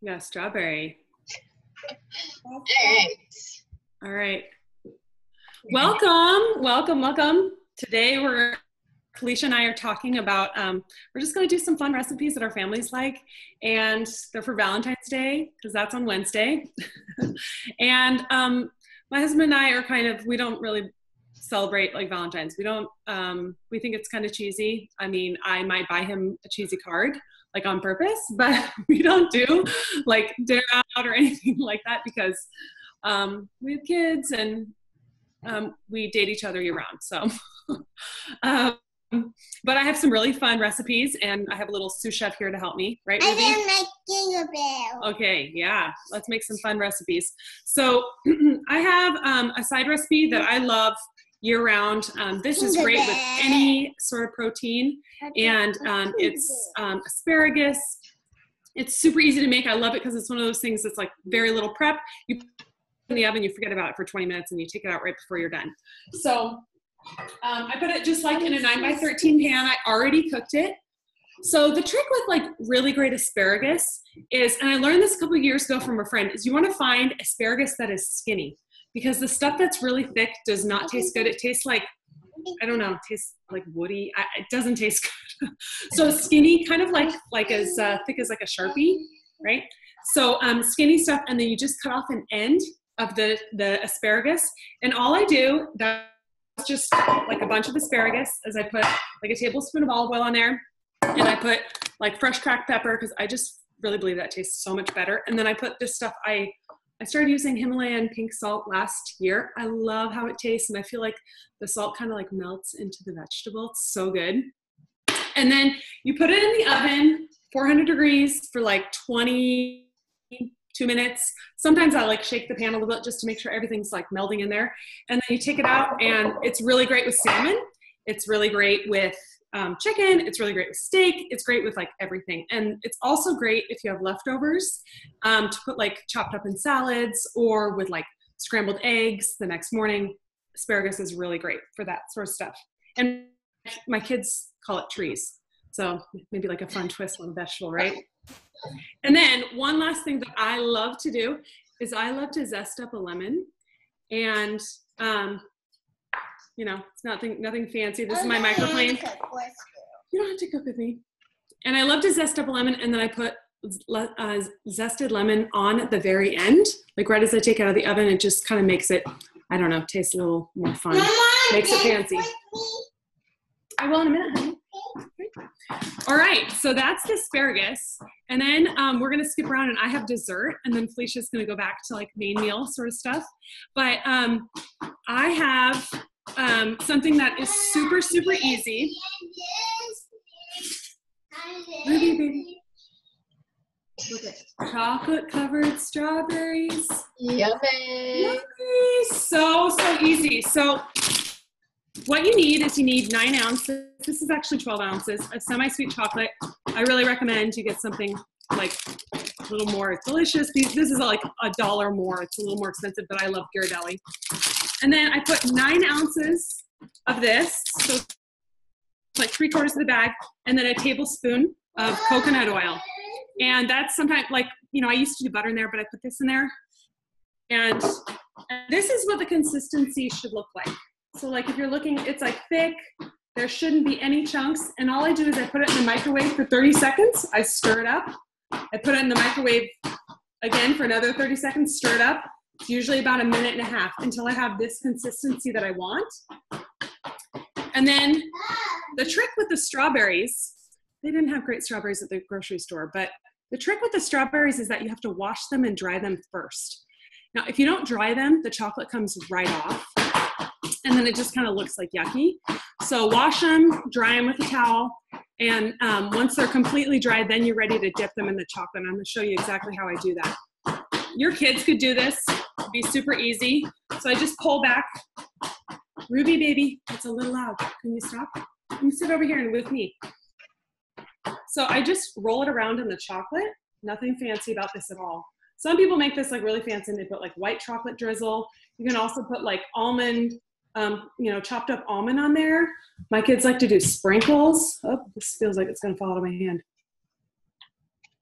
Yeah, strawberry. Thanks. All right. Welcome. Today Felicia and I are talking about, we're just going to do some fun recipes that our families like, and they're for Valentine's Day because that's on Wednesday. And my husband and I are we don't really celebrate like Valentine's. We think it's kind of cheesy. I mean, I might buy him a cheesy card like on purpose, but we don't do like dinner out or anything like that because we have kids and we date each other year round. So, but I have some really fun recipes and I have a little sous chef here to help me, right, Ruby? I didn't make Jingle Bell. Okay, yeah, let's make some fun recipes. So I have a side recipe that I love year round. This is great with any sort of protein, and it's asparagus. It's super easy to make. I love it because it's one of those things that's like very little prep. You put it in the oven, you forget about it for 20 minutes, and you take it out right before you're done. So I put it just like in a 9x13 pan. I already cooked it. So the trick with like really great asparagus is, and I learned this a couple of years ago from a friend, is you want to find asparagus that is skinny, because the stuff that's really thick does not taste good. It tastes like, I don't know, it tastes like woody. It doesn't taste good. So skinny, kind of like as thick as like a Sharpie, right? So skinny stuff, and then you just cut off an end of the asparagus. And all I do, that's just like a bunch of asparagus, as I put like a tablespoon of olive oil on there. And I put like fresh cracked pepper, because I just really believe that tastes so much better. And then I put this stuff, I started using Himalayan pink salt last year. I love how it tastes, and I feel like the salt kind of like melts into the vegetable. It's so good. And then you put it in the oven, 400 degrees for like 22 minutes. Sometimes I like shake the pan a little bit just to make sure everything's like melding in there. And then you take it out, and it's really great with salmon. It's really great with chicken. It's really great with steak. It's great with like everything. And it's also great if you have leftovers to put like chopped up in salads or with like scrambled eggs the next morning. Asparagus is really great for that sort of stuff. And my kids call it trees. So maybe like a fun twist on a vegetable, right? And then one last thing that I love to do is I love to zest up a lemon. And you know, it's nothing fancy. This is my microplane. You don't have to cook with me. And I love to zest up a lemon, and then I put zested lemon on the very end. Like right as I take it out of the oven, it just kind of makes it, I don't know, taste a little more fun. Makes it fancy. I will in a minute, honey. All right, so that's the asparagus. And then we're gonna skip around, and I have dessert, and then Felicia's gonna go back to like main meal sort of stuff. But I have something that is super, super easy. Ruby, baby. Look at chocolate covered strawberries. Yummy. So easy. So what you need is 9 ounces. This is actually 12 ounces of semi-sweet chocolate. I really recommend you get something like a little more delicious. This is like $1 more. It's a little more expensive, but I love Ghirardelli. And then I put 9 ounces of this, so like 3/4 of the bag, and then a tablespoon of coconut oil. And that's sometimes like, you know, I used to do butter in there, but I put this in there. And this is what the consistency should look like. So like if you're looking, it's like thick, there shouldn't be any chunks. And all I do is I put it in the microwave for 30 seconds. I stir it up. I put it in the microwave again for another 30 seconds, stir it up. It's usually about 1.5 minutes until I have this consistency that I want. And then the trick with the strawberries, they didn't have great strawberries at the grocery store, but the trick with the strawberries is that you have to wash them and dry them first. Now, if you don't dry them, the chocolate comes right off, and then it just kind of looks like yucky. So wash them, dry them with a towel, and once they're completely dry, then you're ready to dip them in the chocolate. And I'm going to show you exactly how I do that. Your kids could do this. It'd be super easy. So I just pull back. Ruby, baby, it's a little loud. Can you stop? Come sit over here and with me. So I just roll it around in the chocolate. Nothing fancy about this at all. Some people make this like really fancy, and they put like white chocolate drizzle. You can also put like almond, you know, chopped up almond on there. My kids like to do sprinkles. Oh, this feels like it's gonna fall out of my hand.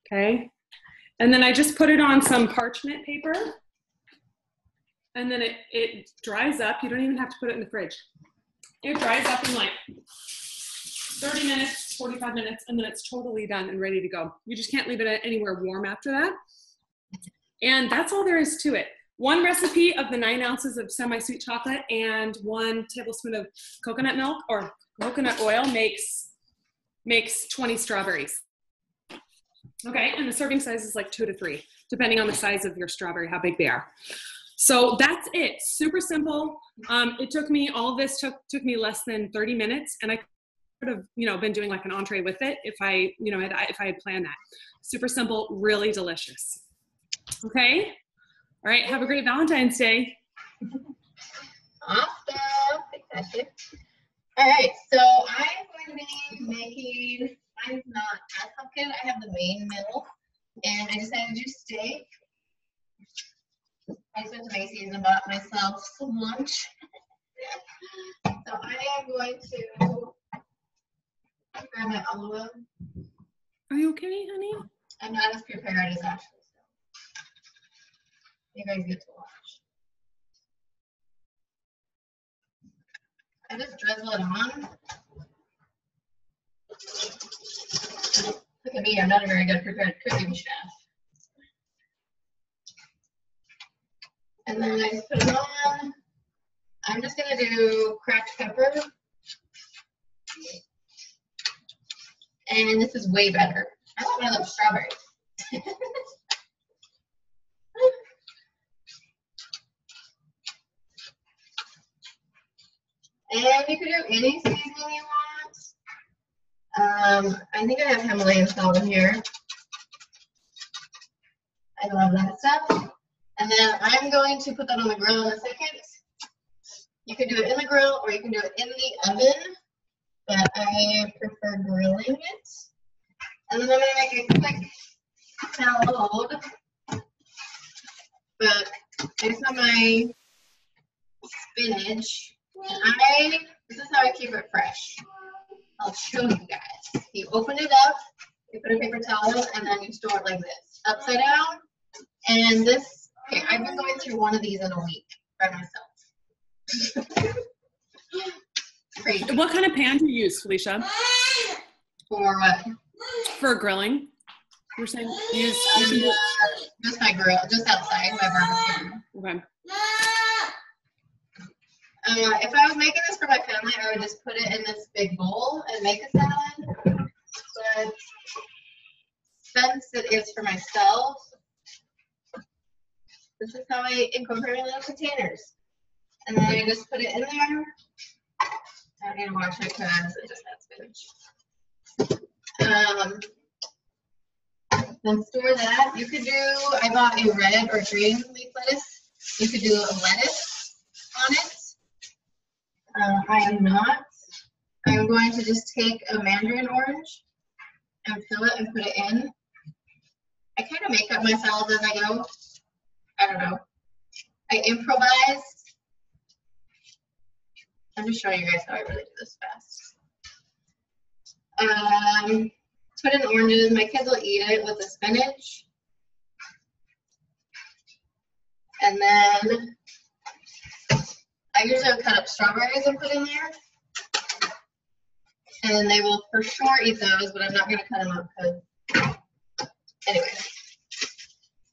Okay. And then I just put it on some parchment paper. And then it dries up. You don't even have to put it in the fridge. It dries up in like 30 minutes, 45 minutes, and then it's totally done and ready to go. You just can't leave it anywhere warm after that. And that's all there is to it. 1 recipe of the 9 ounces of semi-sweet chocolate and 1 tablespoon of coconut milk or coconut oil makes 20 strawberries. Okay, and the serving size is like 2 to 3, depending on the size of your strawberry, how big they are. So that's it, super simple. It took me, all of this took me less than 30 minutes, and I could have, been doing like an entree with it if I had planned that. Super simple, really delicious. Okay, all right, have a great Valentine's Day. Awesome, thank you. All right, so I'm going to be making, mine's not as complicated. I have the main meal, and I decided to do steak. I just went to Macy's and bought myself some lunch. So I am going to grab my olive. Are you okay, honey? I'm not as prepared as Ashley. You guys get to watch. I just drizzle it on. Look at me, I'm not a very good prepared cooking chef. And then I just put it on. I'm just gonna do cracked pepper. And this is way better. I want one of those strawberries. And you can do any seasoning you want. I think I have Himalayan salt in here. I love that stuff. And then I'm going to put that on the grill in a second. You can do it in the grill or you can do it in the oven, but I prefer grilling it. And then I'm going to make a quick salad. But I just have my spinach. And this is how I keep it fresh. I'll show you guys. You open it up, you put a paper towel, and then you store it like this, upside down. And this, okay, I've been going through one of these in a week by myself. Crazy. What kind of pan do you use, Felicia? For what? For grilling. You're saying use just my grill, just outside my barbecue. Okay. If I was making this for my family, I would just put it in this big bowl and make a salad. But since it is for myself, this is how I incorporate my little containers. And then I just put it in there. I don't need to wash it because it just has spinach. Then store that. You could do, I bought a red or green leaf lettuce. You could do a lettuce on it. I am not. I'm going to just take a mandarin orange and peel it and put it in. I kind of make up my salads as I go. I don't know. I improvise. I'm just showing you guys how I really do this fast. Put in oranges. My kids will eat it with the spinach. And then I usually cut up strawberries and put in there. And they will for sure eat those, but I'm not going to cut them up because, anyway.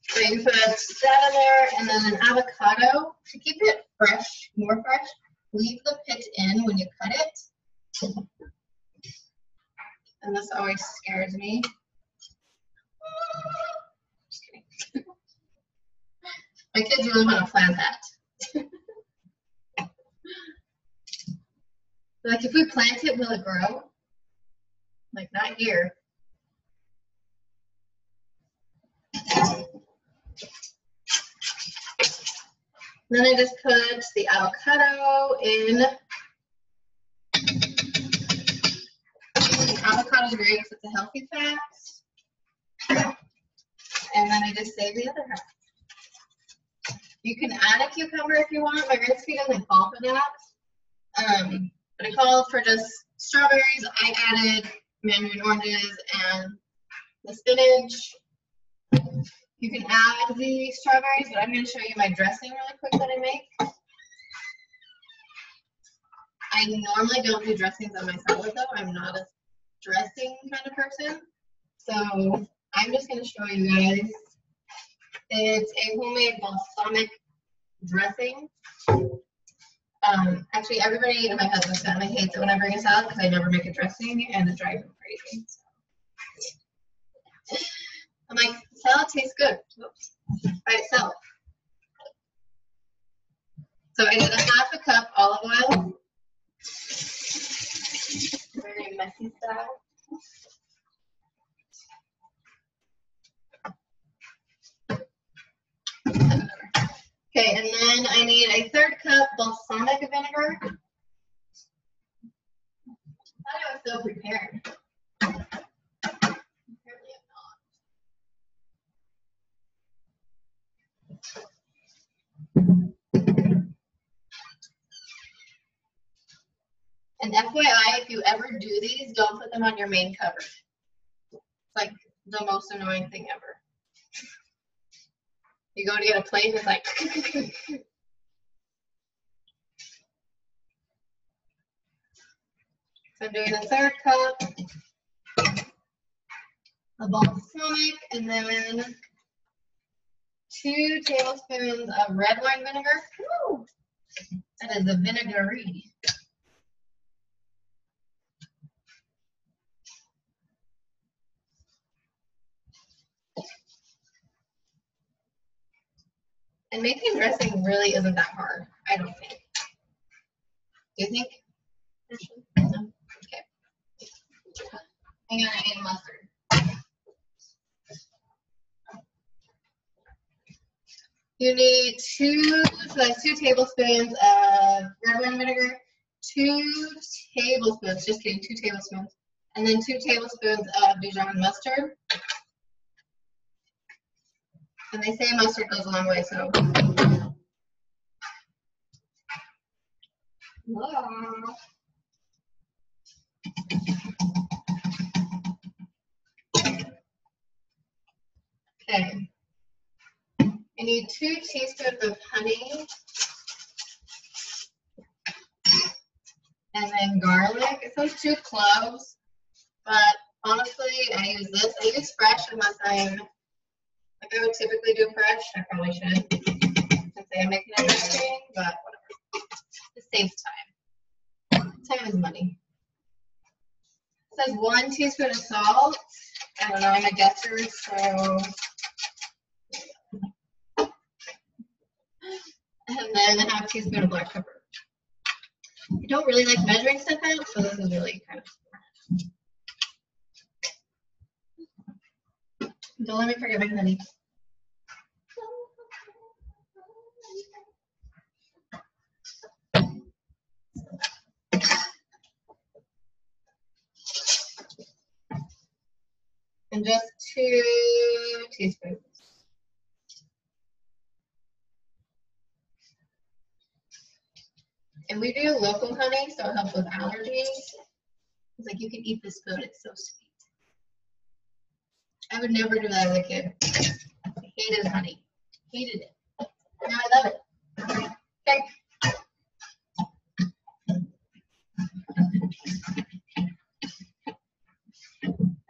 So you can put that in there, and then an avocado. To keep it fresh, more fresh, leave the pit in when you cut it. And this always scares me. Just kidding. My kids really want to plant that. Like, if we plant it, will it grow? Like, not here. Then I just put the avocado in. Avocado is great because it's a healthy fat. And then I just save the other half. You can add a cucumber if you want. My recipe doesn't call for that. But it called for just strawberries. I added mandarin oranges and the spinach. You can add the strawberries, but I'm going to show you my dressing really quick that I make. I normally don't do dressings on my salad though. I'm not a dressing kind of person. So I'm just going to show you guys. It's a homemade balsamic dressing. Actually, everybody in my husband's family hates it when I bring a salad because I never make a dressing and it drives them crazy. So. I'm like, salad tastes good by itself. So I did a half a cup olive oil. Very messy style. Okay, and then I need a 1/3 cup balsamic vinegar. I thought I was so prepared. Apparently I'm not. And FYI, if you ever do these, don't put them on your main cover. It's like the most annoying thing ever. You go to get a plate and it's like So I'm doing a 1/3 cup of balsamic and then 2 tablespoons of red wine vinegar. Woo! That is a vinegary. And making dressing really isn't that hard, I don't think. Do you think? No? Okay. Hang on, I need mustard. You need 2 tablespoons of red wine vinegar, 2 tablespoons, just kidding, 2 tablespoons, and then 2 tablespoons of Dijon mustard. And they say mustard goes a long way, so. Okay. I need 2 teaspoons of honey. And then garlic. It says 2 cloves, but honestly, I use this. I use fresh unless I'm, like I would typically do fresh. I probably should, since I'm making a dressing, but whatever. It saves time. Time is money. It says 1 teaspoon of salt. I don't know, I'm a guesser, so. And then a ½ teaspoon of black pepper. I don't really like measuring stuff out, so this is really kind of. Don't let me forget my honey. And just 2 teaspoons. And we do local honey, so it helps with allergies. It's like you can eat this food, it's so sweet. I would never do that as a kid. I hated honey. Hated it. Now I love it. Okay.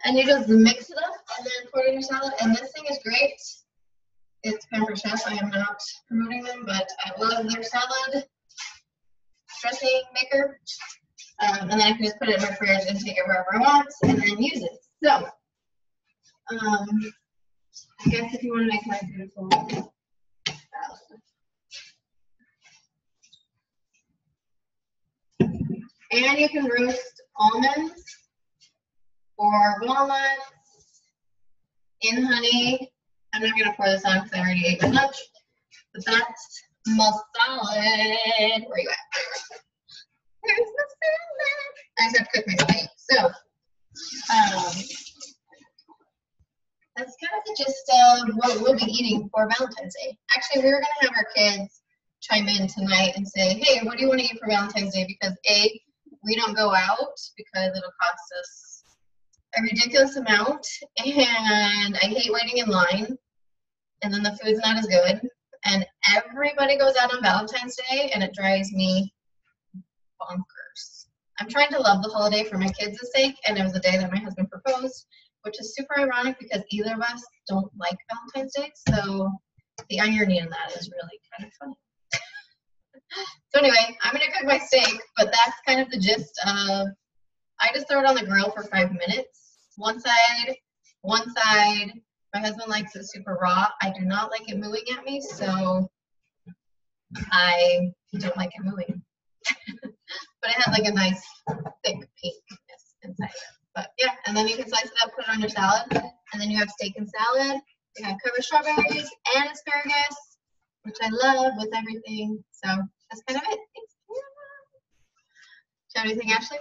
And you just mix it up and then pour it in your salad. And this thing is great. It's Pampered Chef. I am not promoting them, but I love their salad dressing maker. And then I can just put it in my fridge and take it wherever I want and then use it. So, I guess if you want to make my beautiful salad. And you can roast almonds or walnuts in honey. I'm not going to pour this on because I already ate my lunch. But that's my salad. Where are you at? There's my salad. I just have to cook my steak. So, that's kind of the gist of what we'll be eating for Valentine's Day. Actually, we were going to have our kids chime in tonight and say, hey, what do you want to eat for Valentine's Day? Because A, we don't go out because it'll cost us a ridiculous amount, and I hate waiting in line. and then the food's not as good. And everybody goes out on Valentine's Day, and it drives me bonkers. I'm trying to love the holiday for my kids' sake, and it was the day that my husband proposed, which is super ironic because either of us don't like Valentine's Day. So the irony in that is really kind of funny. So anyway, I'm gonna cook my steak, but that's kind of the gist of. I just throw it on the grill for 5 minutes. One side. My husband likes it super raw. I do not like it mooing at me, so I don't like it mooing. But it has like a nice thick pinkness inside it. But yeah, and then you can slice it up, put it on your salad, and then you have steak and salad. You have covered strawberries and asparagus, which I love with everything. So that's kind of it. Thanks. Do you have anything, Ashley?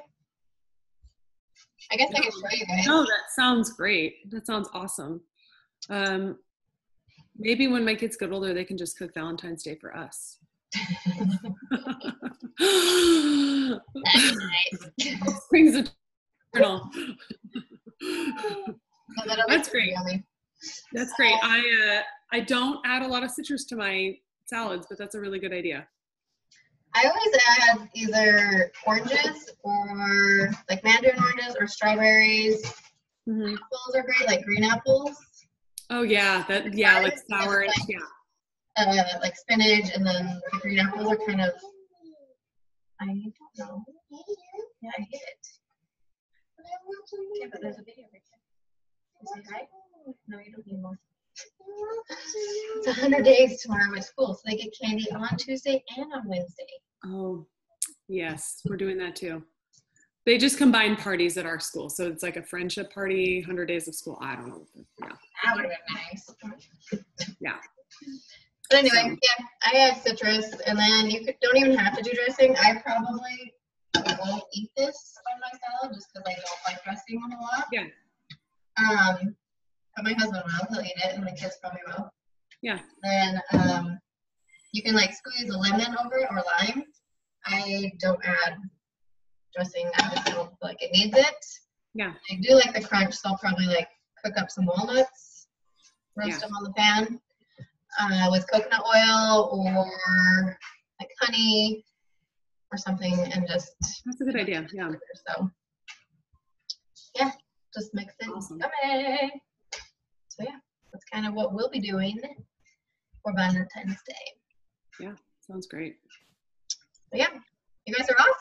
I guess I can show you guys. No, that sounds great. That sounds awesome. Maybe when my kids get older, they can just cook Valentine's Day for us. Springs eternal. That's great. That's great. I don't add a lot of citrus to my salads, but that's a really good idea. I always add either oranges or like mandarin oranges or strawberries. Mm-hmm. Apples are great, like green apples. Oh yeah, like sour. Like, yeah. Like spinach, and then the green apples are kind of. I don't know. Yeah, I hit it. Yeah, but there's a video right there. You say hi? No, you don't need more. It's 100 days tomorrow at school, so they get candy on Tuesday and on Wednesday. Oh, yes, we're doing that too. They just combine parties at our school, so it's like a friendship party, 100 days of school. I don't know. Yeah. That would have been nice. Yeah. But anyway, yeah, I add citrus, and then you don't even have to do dressing. I probably won't eat this on my salad just because I don't like dressing a whole lot. Yeah. But my husband will. He'll eat it, and the kids probably will. Yeah. Then you can like squeeze a lemon over it or lime. I don't add dressing. I just don't feel like it needs it. Yeah. I do like the crunch, so I'll probably like cook up some walnuts, roast them on the pan with coconut oil or like honey or something, and just. That's a good idea. Yeah. So yeah, just mix it. Awesome. Yummy. So yeah, that's kind of what we'll be doing for Valentine's Day. Yeah, sounds great. So yeah, you guys are awesome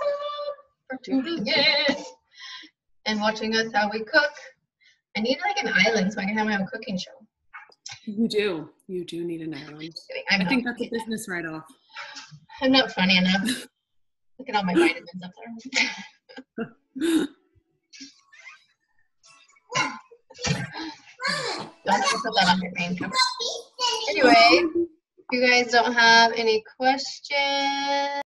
for tuning in and watching us how we cook. I need like an island so I can have my own cooking show. You do. You do need an island. I think that's a business write-off. I'm not funny enough. Look at all my vitamins up there. Don't put that on your main cover. Anyway, if you guys don't have any questions.